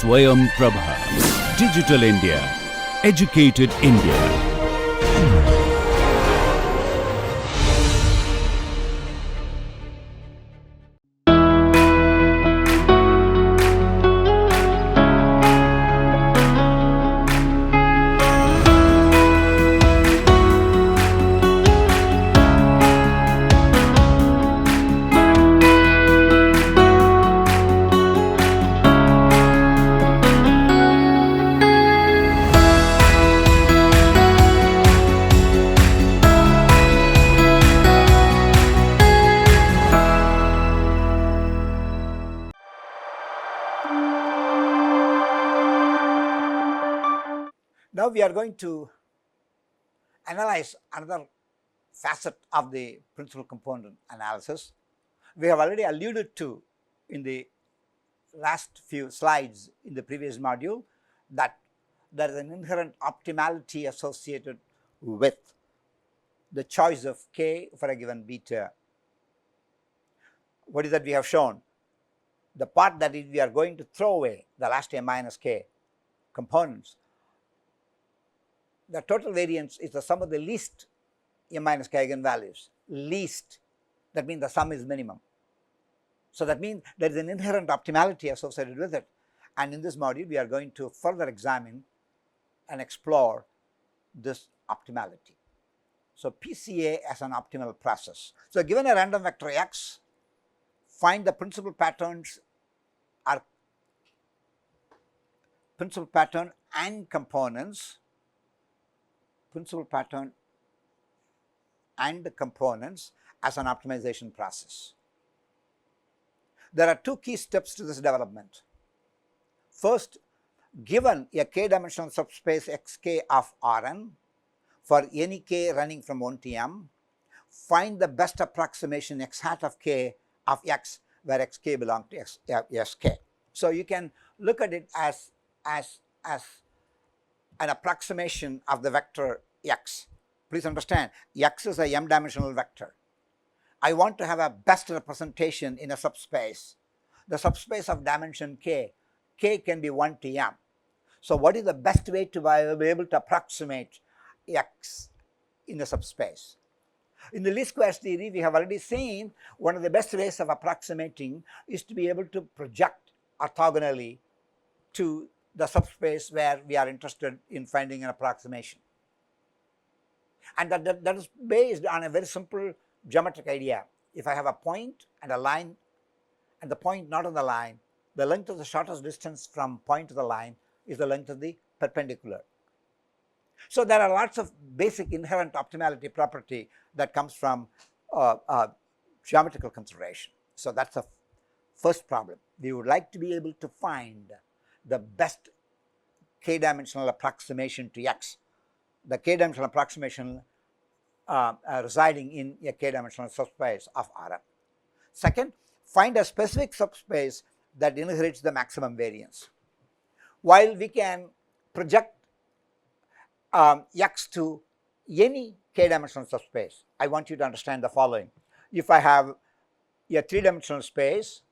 Swayam Prabha. Digital India. Educated India. Now we are going to analyze another facet of the principal component analysis. We have already alluded to in the last few slides in the previous module that there is an inherent optimality associated with the choice of k for a given beta. What is that we have shown? The part that we are going to throw away, the last a minus k components, the total variance is the sum of the least a minus k eigenvalues. Least, that means the sum is minimum. So that means there is an inherent optimality associated with it. And in this module, we are going to further examine and explore this optimality. So PCA as an optimal process. So given a random vector x, find the principal patterns are principal pattern and components. Principal pattern and the components as an optimization process. There are two key steps to this development. First, given a k-dimensional subspace xk of Rn for any k running from 1 to m, find the best approximation x hat of k of x where xk belongs to sk. So you can look at it as an approximation of the vector x. Please understand, x is a m-dimensional vector. I want to have a best representation in a subspace. The subspace of dimension k can be 1 to m. So what is the best way to be able to approximate x in the subspace? In the least squares theory, we have already seen one of the best ways of approximating is to be able to project orthogonally to the subspace where we are interested in finding an approximation. And that is based on a very simple geometric idea. If I have a point and a line and the point not on the line, the length of the shortest distance from point to the line is the length of the perpendicular. So there are lots of basic inherent optimality property that comes from geometrical consideration. So that's the first problem. We would like to be able to find the best k-dimensional approximation to x, the k-dimensional approximation residing in a k-dimensional subspace of Rn. Second, find a specific subspace that inherits the maximum variance. While we can project x to any k-dimensional subspace, I want you to understand the following. If I have a three-dimensional space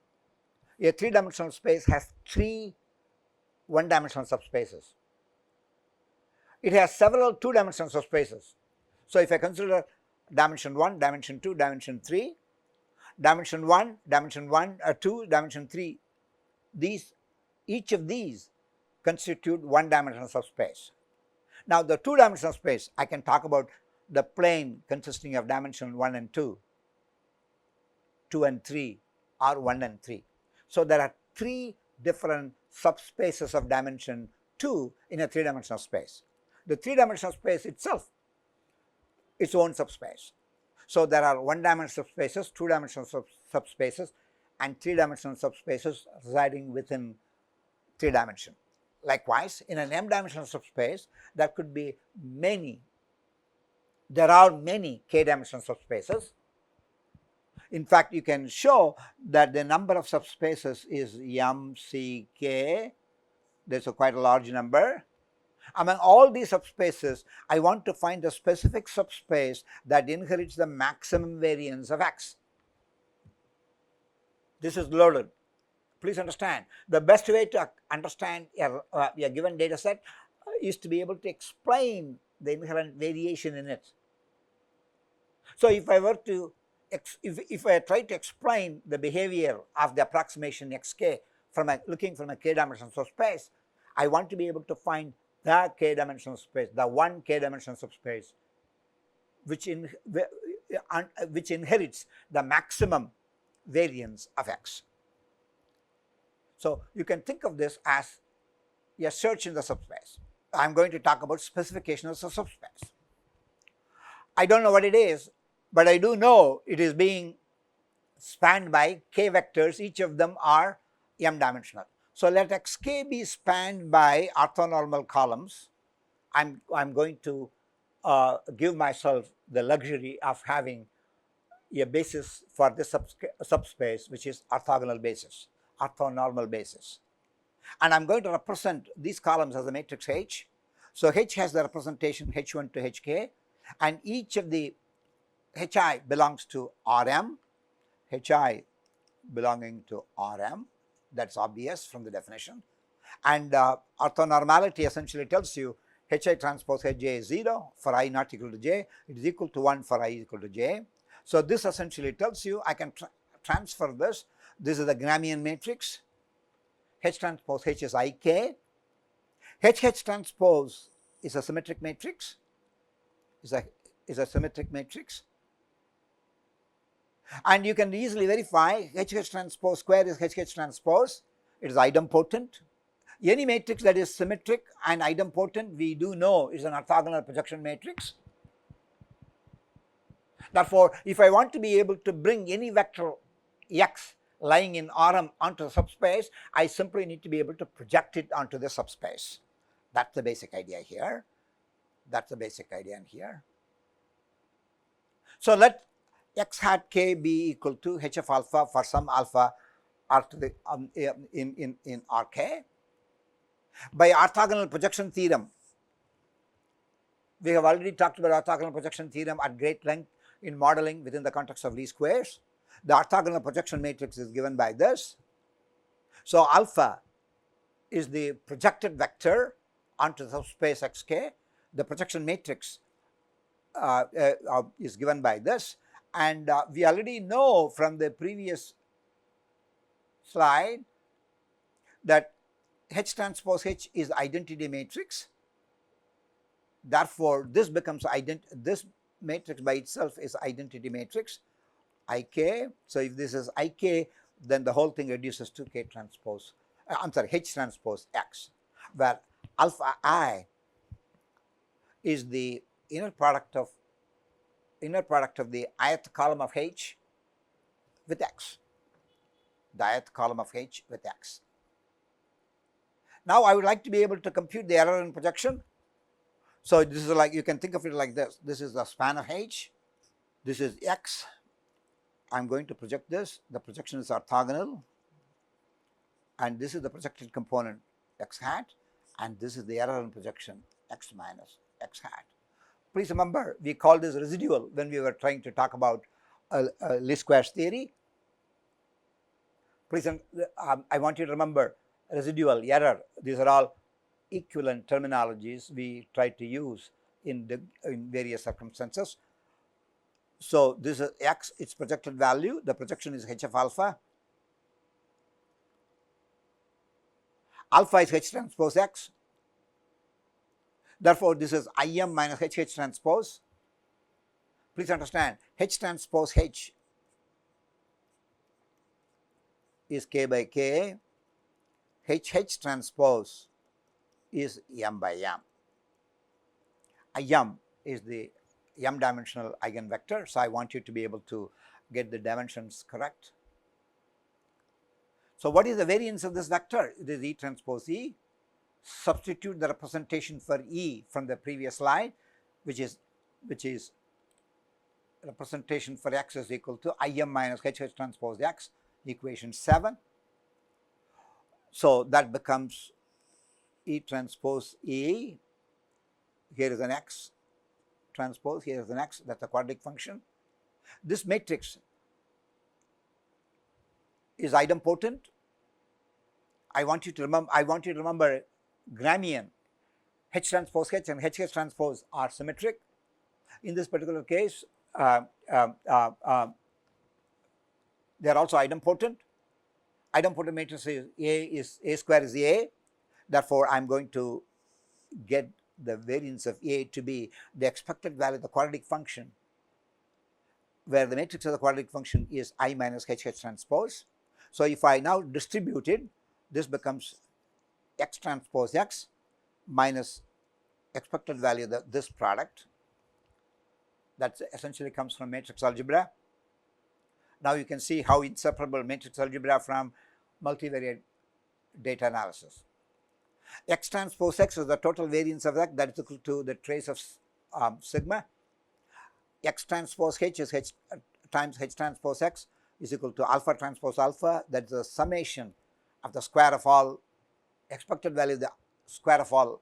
has three one-dimensional subspaces. It has several two-dimensional subspaces. So if I consider dimension 1, dimension 2, dimension 3, dimension 1, 2, dimension 3, each of these constitute one-dimensional subspace. Now the two-dimensional space, I can talk about the plane consisting of dimension 1 and 2, 2 and 3, or 1 and 3. So there are three different subspaces of dimension 2 in a three-dimensional space. The three-dimensional space itself, its own subspace. So there are one-dimensional subspaces, two-dimensional subspaces, and three-dimensional subspaces residing within three dimension. Likewise, in an m-dimensional subspace, there are many k-dimensional subspaces. In fact, you can show that the number of subspaces is m, c, k. There's quite a large number. Among all these subspaces, I want to find the specific subspace that inherits the maximum variance of x. This is loaded. Please understand, the best way to understand a given data set is to be able to explain the inherent variation in it. So if I were to, if I try to explain the behavior of the approximation xk from looking from a k-dimensional subspace, I want to be able to find the k-dimensional space, the one k-dimensional subspace, which inherits the maximum variance of x. So you can think of this as a search in the subspace. I am going to talk about specification of the subspace. I don't know what it is, but I do know it is being spanned by k vectors. Each of them are m dimensional. So let xk be spanned by orthonormal columns. I'm going to give myself the luxury of having a basis for this subspace, which is orthogonal basis, orthonormal basis. And I'm going to represent these columns as a matrix H. So H has the representation H1 to Hk, and each of the Hi belongs to Rm, Hi belonging to Rm, that's obvious from the definition. And orthonormality essentially tells you Hi transpose Hj is 0 for I not equal to j, it is equal to 1 for I equal to j. So this essentially tells you I can transfer this. This is the Gramian matrix. H transpose H is Ik. H transpose is a symmetric matrix. Is a symmetric matrix. And you can easily verify H transpose square is H transpose. It is idempotent. Any matrix that is symmetric and idempotent, we do know is an orthogonal projection matrix. Therefore, if I want to be able to bring any vector x lying in Rm onto the subspace, I simply need to be able to project it onto the subspace. That's the basic idea here. That's the basic idea in here. So let x hat k be equal to h of alpha for some alpha r to the in Rk. By orthogonal projection theorem, we have already talked about orthogonal projection theorem at great length in modeling within the context of least squares. The orthogonal projection matrix is given by this. So alpha is the projected vector onto the subspace xk. The projection matrix is given by this, and we already know from the previous slide that H transpose H is identity matrix. Therefore, this becomes this matrix by itself is identity matrix Ik. So if this is Ik, then the whole thing reduces to K transpose, H transpose X, where alpha I is the inner product of the ith column of H with X, the ith column of H with X. Now I would like to be able to compute the error in projection. So this is like, you can think of it like this. This is the span of H. This is X. I'm going to project this. The projection is orthogonal. And this is the projected component x hat. And this is the error in projection x minus x hat. Please remember, we called this residual when we were trying to talk about least squares theory. Please, I want you to remember residual, error. These are all equivalent terminologies we try to use in various circumstances. So this is x, its projected value. The projection is h of alpha. Alpha is h transpose x. Therefore, this is Im minus h transpose. Please understand, h transpose h is k by k. H transpose is m by m. M is the m dimensional eigenvector. So I want you to be able to get the dimensions correct. So what is the variance of this vector? It is E transpose E. Substitute the representation for E from the previous slide, which is representation for x is equal to Im minus H transpose x, equation 7. So that becomes E transpose E. Here is an x transpose, here is an x, that's a quadratic function. This matrix is idempotent. I want you to remember Gramian, H transpose H and H transpose are symmetric. In this particular case, they are also idempotent. Idempotent matrix is A square is A. Therefore, I am going to get the variance of A to be the expected value of the quadratic function, where the matrix of the quadratic function is I minus H transpose. So, if I now distribute it, this becomes X transpose X minus expected value of this product. That essentially comes from matrix algebra. Now, you can see how inseparable matrix algebra from multivariate data analysis. X transpose X is the total variance of that is equal to the trace of sigma. X transpose H is H times H transpose X is equal to alpha transpose alpha, that is the summation of the square of all expected value, the square of all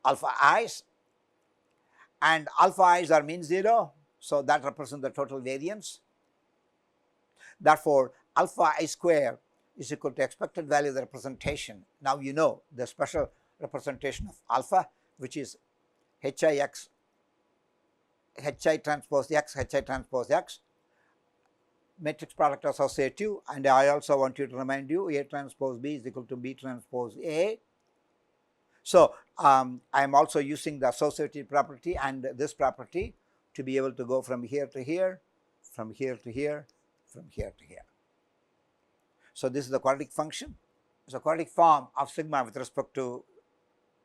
alpha i's, and alpha i's are mean 0, so that represents the total variance. Therefore, alpha I square is equal to expected value of the representation. Now you know the special representation of alpha, which is Hi transpose X, Hi transpose X, matrix product associative, and I also want you to remind you A transpose B is equal to B transpose A. So, I am also using the associative property and this property to be able to go from here to here, from here to here, from here to here. So, this is the quadratic function. It's a quadratic form of sigma with respect to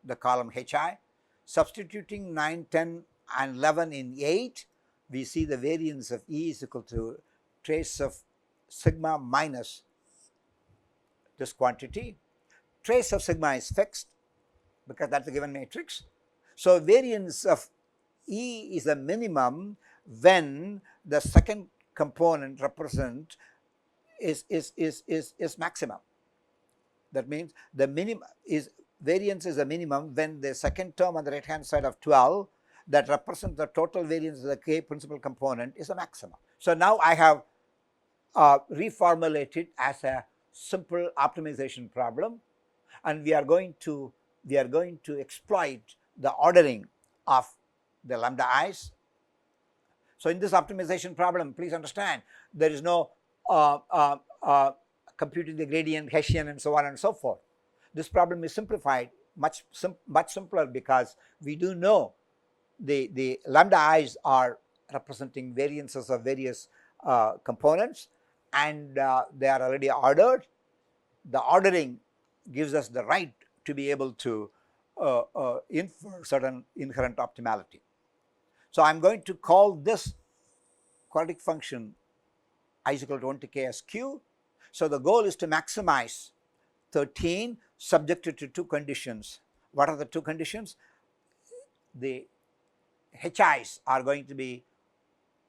the column Hi. Substituting 9, 10 and 11 in 8, we see the variance of E is equal to trace of sigma minus this quantity. Trace of sigma is fixed because that's a given matrix. So, variance of E is a minimum when the second component represent is maximum. That means the minimum is variance is a minimum when the second term on the right hand side of 12 that represents the total variance of the K principal component is a maximum. So, now I have reformulated as a simple optimization problem, and we are going to exploit the ordering of the lambda i's. So, in this optimization problem, please understand there is no computing the gradient, Hessian, and so on and so forth. This problem is simplified much simpler because we do know the lambda i's are representing variances of various components, and they are already ordered. The ordering gives us the right to be able to infer certain inherent optimality. So, I am going to call this quadratic function I is equal to 1 to k as q. So, the goal is to maximize 13 subjected to two conditions. What are the two conditions? The HI's are going to be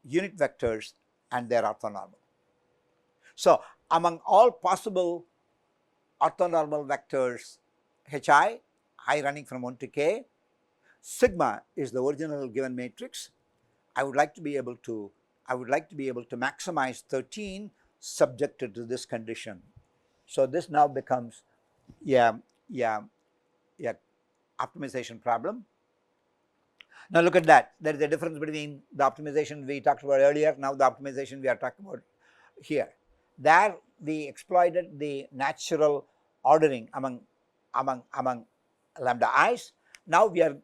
unit vectors and they are orthonormal. So, among all possible orthonormal vectors Hi running from 1 to k, sigma is the original given matrix. I would like to be able to maximize 13 subjected to this condition. So, this now becomes optimization problem. Now, look at that. There is a difference between the optimization we talked about earlier, now the optimization we are talking about here. There we exploited the natural ordering among lambda i's. Now, we are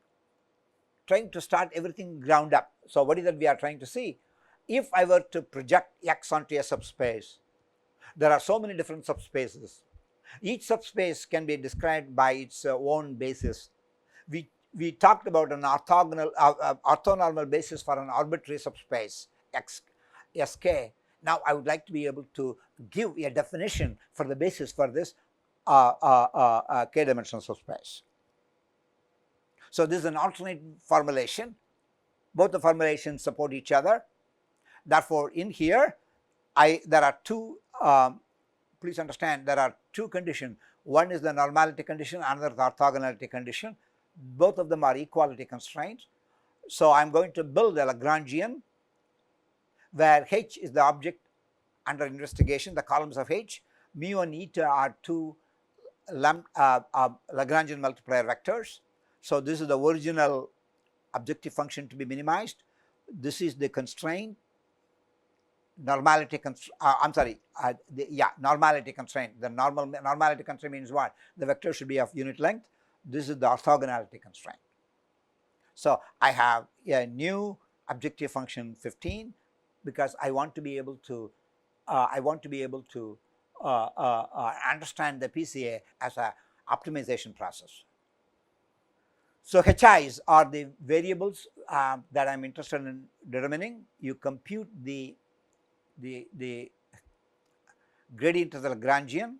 trying to start everything ground up. So, what is that we are trying to see? If I were to project X onto a subspace, there are so many different subspaces. Each subspace can be described by its own basis. We talked about an orthonormal basis for an arbitrary subspace X, Sk. Now, I would like to be able to give a definition for the basis for this k-dimensional subspace. So, this is an alternate formulation. Both the formulations support each other. Therefore, in here, there are two, please understand, there are two conditions. One is the normality condition, another is the orthogonality condition. Both of them are equality constraints. So, I am going to build a Lagrangian where H is the object under investigation, the columns of H. Mu and eta are two Lagrangian multiplier vectors. So this is the original objective function to be minimized. This is the constraint. Normality constraint. Normality constraint. The normality constraint means what? The vector should be of unit length. This is the orthogonality constraint. So I have a new objective function 15 because I want to be able to understand the PCA as a optimization process. So HIs are the variables that I'm interested in determining. You compute the gradient of the Lagrangian.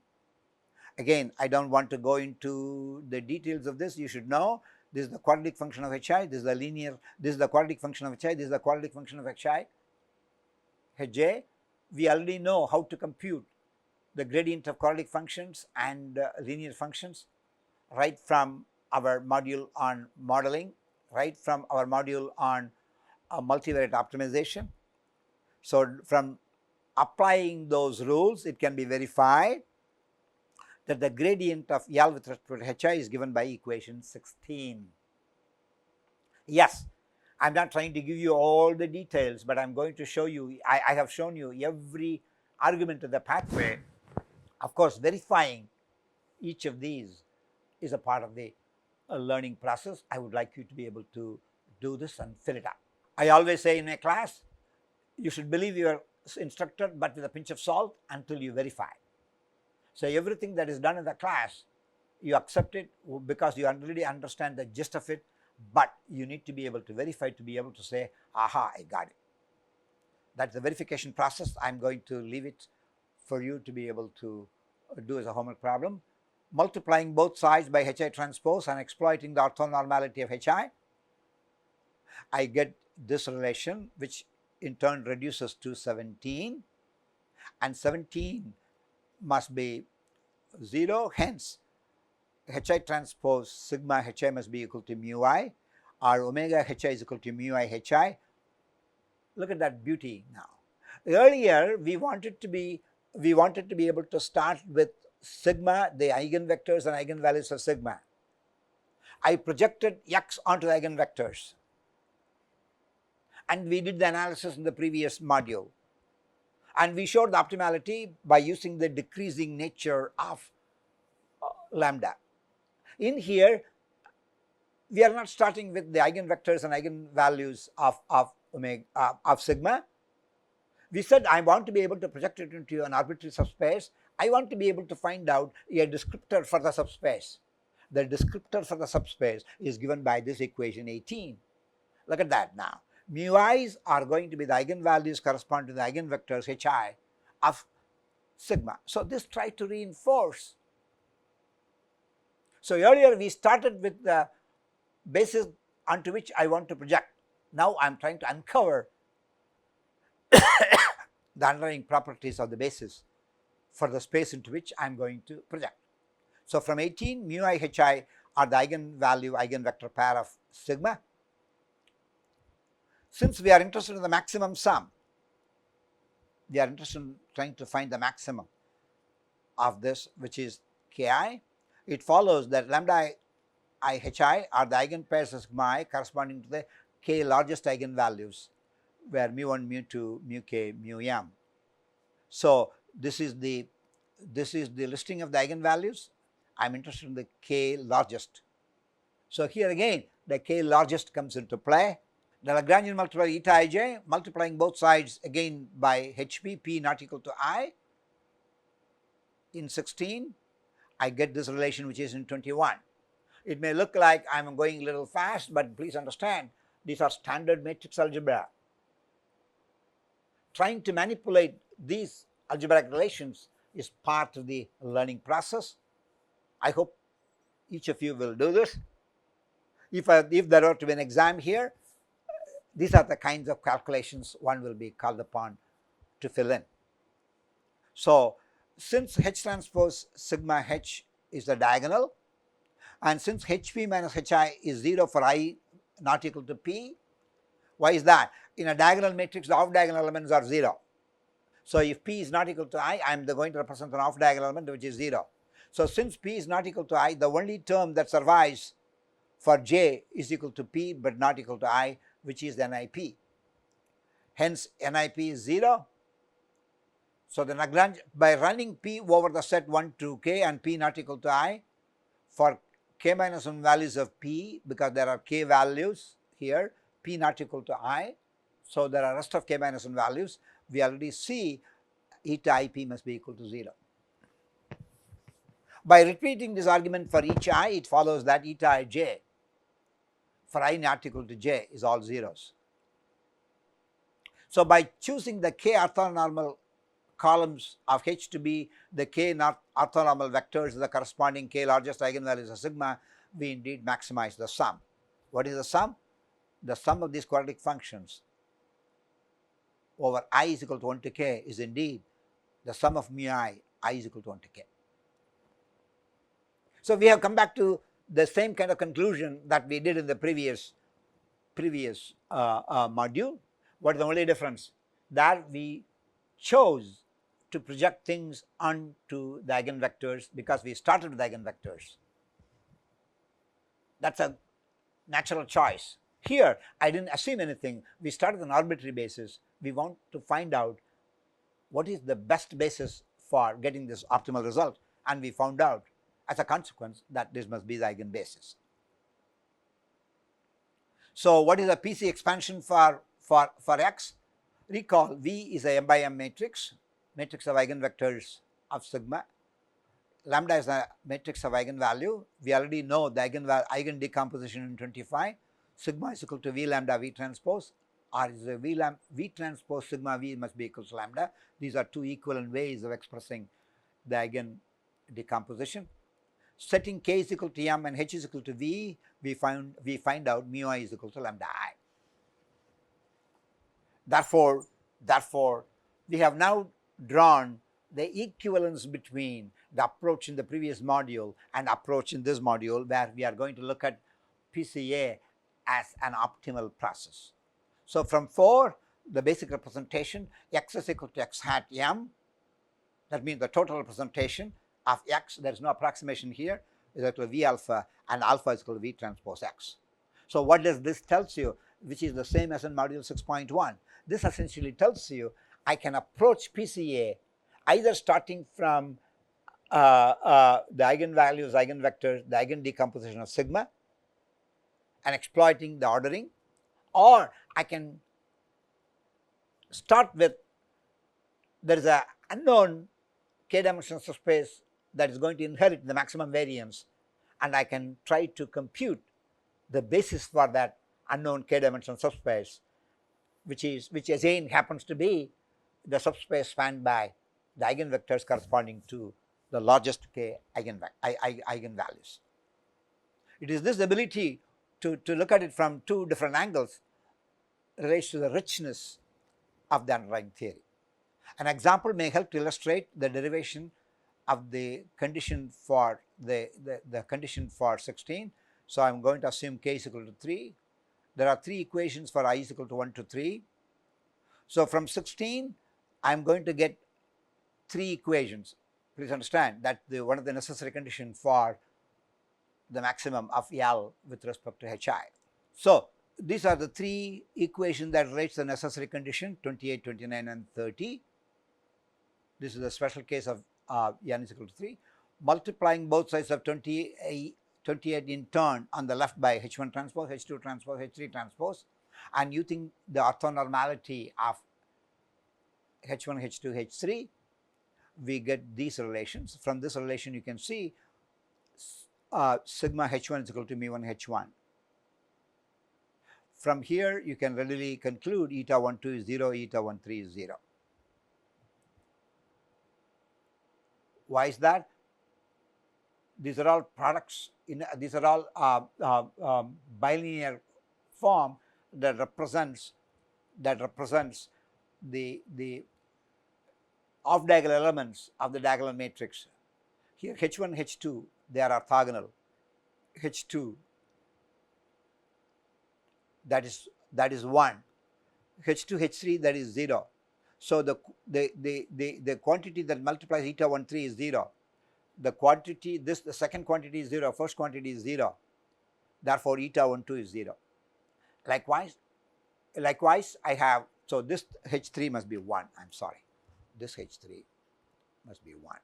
Again, I don't want to go into the details of this. You should know this is the quadratic function of HI, this is the linear, this is the quadratic function of HI, this is the quadratic function of HI, Hj. We already know how to compute the gradient of quadratic functions and linear functions right from our module on modeling, right from our module on multivariate optimization. So from applying those rules, it can be verified that the gradient of L with respect to HI is given by equation 16. Yes, I'm not trying to give you all the details, but I'm going to show you, I have shown you every argument of the pathway. Of course, verifying each of these is a part of the learning process. I would like you to be able to do this and fill it up. I always say in a class, you should believe your instructor, but with a pinch of salt until you verify. So everything that is done in the class, you accept it because you already understand the gist of it, but you need to be able to verify to be able to say, aha, I got it. That's the verification process. I'm going to leave it for you to be able to do as a homework problem. Multiplying both sides by HI transpose and exploiting the orthonormality of HI, I get this relation, which in turn reduces to 17, and 17 must be 0. Hence, HI transpose sigma HI must be equal to mu I, or omega HI is equal to mu I HI. Look at that beauty now. Earlier, we wanted to be able to start with sigma, the eigenvectors and eigenvalues of sigma. I projected x onto the eigenvectors, and we did the analysis in the previous module. And we showed the optimality by using the decreasing nature of lambda. In here, we are not starting with the eigenvectors and eigenvalues of sigma. We said I want to be able to project it into an arbitrary subspace. I want to be able to find out a descriptor for the subspace. The descriptor for the subspace is given by this equation 18. Look at that now. Mu i's are going to be the eigenvalues correspond to the eigenvectors HI of sigma. So this tried to reinforce. So earlier we started with the basis onto which I want to project. Now I am trying to uncover the underlying properties of the basis for the space into which I am going to project. So from 18, mu I HI are the eigenvalue eigenvector pair of sigma. Since we are interested in the maximum sum, we are interested in trying to find the maximum of this, which is Ki. It follows that lambda I HI are the eigenpairs of sigma I corresponding to the k largest eigenvalues, where mu1, mu2, mu k, mu m. So this is the listing of the eigenvalues. I am interested in the k largest. So here again, the k largest comes into play. The Lagrangian multiplier eta ij, multiplying both sides again by hp, p not equal to I. In 16, I get this relation which is in 21. It may look like I am going a little fast, but please understand, these are standard matrix algebra. Trying to manipulate these algebraic relations is part of the learning process. I hope each of you will do this. If there were to be an exam here, these are the kinds of calculations one will be called upon to fill in. So since H transpose sigma H is the diagonal, and since Hp minus Hi is 0 for I not equal to P, why is that? In a diagonal matrix, the off-diagonal elements are 0. So if P is not equal to I am going to represent an off-diagonal element which is 0. So since P is not equal to I, the only term that survives for J is equal to P but not equal to I, which is NIP. Hence NIP is 0. So the Lagrange, by running P over the set 1 to K and P not equal to I, for K minus 1 values of P, because there are K values here, P not equal to I, so there are rest of K minus 1 values, we already see eta IP must be equal to 0. By repeating this argument for each I, it follows that eta ij for I not equal to j is all zeros. So by choosing the K orthonormal columns of H to be the K not orthonormal vectors, the corresponding K largest eigenvalues of sigma, we indeed maximize the sum. What is the sum? The sum of these quadratic functions over I is equal to 1 to K is indeed the sum of mu I is equal to 1 to K. So we have come back to the same kind of conclusion that we did in the previous module. What is the only difference? That we chose to project things onto the eigenvectors because we started with eigenvectors. That's a natural choice. Here, I didn't assume anything. We started on an arbitrary basis. We want to find out what is the best basis for getting this optimal result, and we found out as a consequence that this must be the eigenbasis. So what is the PC expansion for X? Recall V is a m by m matrix of eigenvectors of sigma. Lambda is a matrix of eigenvalue. We already know the eigen decomposition in 25. Sigma is equal to V lambda V transpose, or is a V transpose sigma V must be equal to lambda. These are two equivalent ways of expressing the eigen decomposition. Setting K is equal to M and H is equal to V, we find out mu I is equal to lambda I. Therefore, we have now drawn the equivalence between the approach in the previous module and approach in this module, where we are going to look at PCA as an optimal process. So from 4, the basic representation, X is equal to X hat M, that means the total representation of X, there is no approximation here, is equal to V alpha, and alpha is equal to V transpose X. So what does this tells you, which is the same as in module 6.1? This essentially tells you I can approach PCA either starting from the eigenvalues, eigenvectors, the eigen decomposition of sigma, and exploiting the ordering, or I can start with there is an unknown k-dimensional subspace that is going to inherit the maximum variance, and I can try to compute the basis for that unknown k-dimensional subspace, which again happens to be the subspace spanned by the eigenvectors corresponding to the largest k eigenvalues. It is this ability to look at it from two different angles relates to the richness of the underlying theory. An example may help to illustrate the derivation of the condition for the condition for 16. So I am going to assume k is equal to 3. There are 3 equations for I is equal to 1 to 3. So from 16, I am going to get 3 equations. Please understand that one of the necessary conditions for the maximum of L with respect to Hi. So these are the 3 equations that relate to the necessary condition 28, 29, and 30. This is a special case of n is equal to 3. Multiplying both sides of 28 in turn on the left by H1 transpose, H2 transpose, H3 transpose, and using the orthonormality of H1, H2, H3, we get these relations. From this relation you can see sigma H1 is equal to mu1 H1. From here you can readily conclude eta 12 is 0, eta 13 is 0. Why is that? These are all products, these are all bilinear form that represents the off diagonal elements of the diagonal matrix. Here H1, H2, they are orthogonal. H2, that is 1. H2, H3, that is 0. So the quantity that multiplies eta 13 is 0. the quantity, the second quantity is 0, first quantity is 0, therefore eta 1 2 is 0. Likewise I have, so this H3 must be 1, I'm sorry, this H3 must be 1.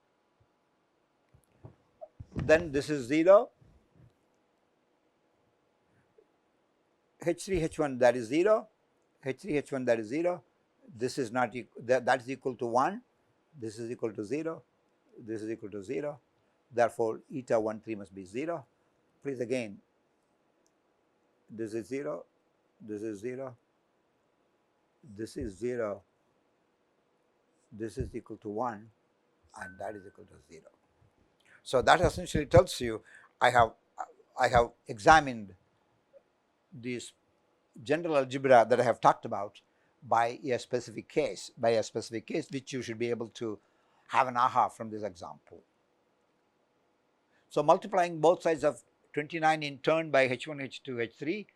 Then this is 0, H3 H1 that is 0, H3 H1 that is 0, this is not that is equal to 1, this is equal to 0, this is equal to 0, therefore eta 1 3 must be 0. Please again, this is 0, this is 0, this is 0, this is equal to 1, and that is equal to 0. So that essentially tells you I have examined this general algebra that I have talked about by a specific case, which you should be able to have an aha from this example. So multiplying both sides of 29 in turn by H1, H2, H3,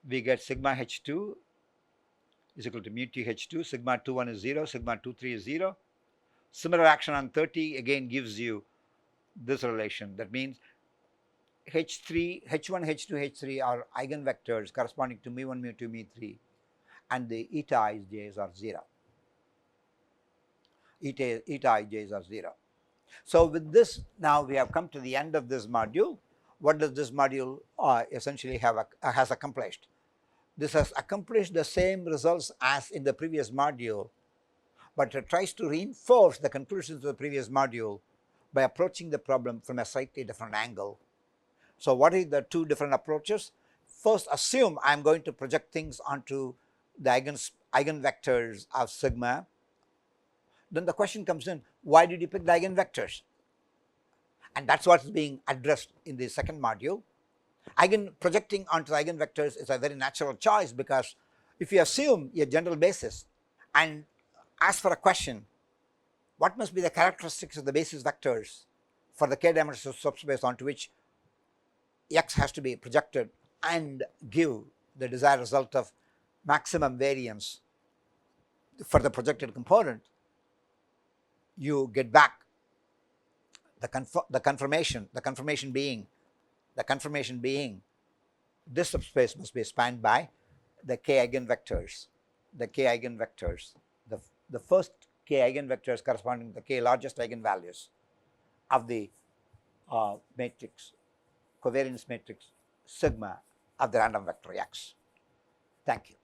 we get sigma H2 is equal to mu T H2, sigma 21 is 0, sigma 23 is 0. Similar action on 30 again gives you this relation. That means H1, H2, H3 are eigenvectors corresponding to mu1, mu2, mu3, and the eta ij's are 0. Eta ij's are 0. So with this, now we have come to the end of this module. What does this module essentially has accomplished? This has accomplished the same results as in the previous module, but it tries to reinforce the conclusions of the previous module by approaching the problem from a slightly different angle. So what are the two different approaches? First, assume I am going to project things onto the eigenvectors of sigma. Then the question comes in, why did you pick the eigenvectors? And that's what is being addressed in the second module. Projecting onto the eigenvectors is a very natural choice, because if you assume a general basis and ask for a question, what must be the characteristics of the basis vectors for the k-dimensional subspace onto which X has to be projected and give the desired result of maximum variance for the projected component, you get back the confirmation being this subspace must be spanned by the k eigenvectors. The first k eigenvectors corresponding to the k largest eigenvalues of the matrix, covariance matrix sigma of the random vector X. Thank you.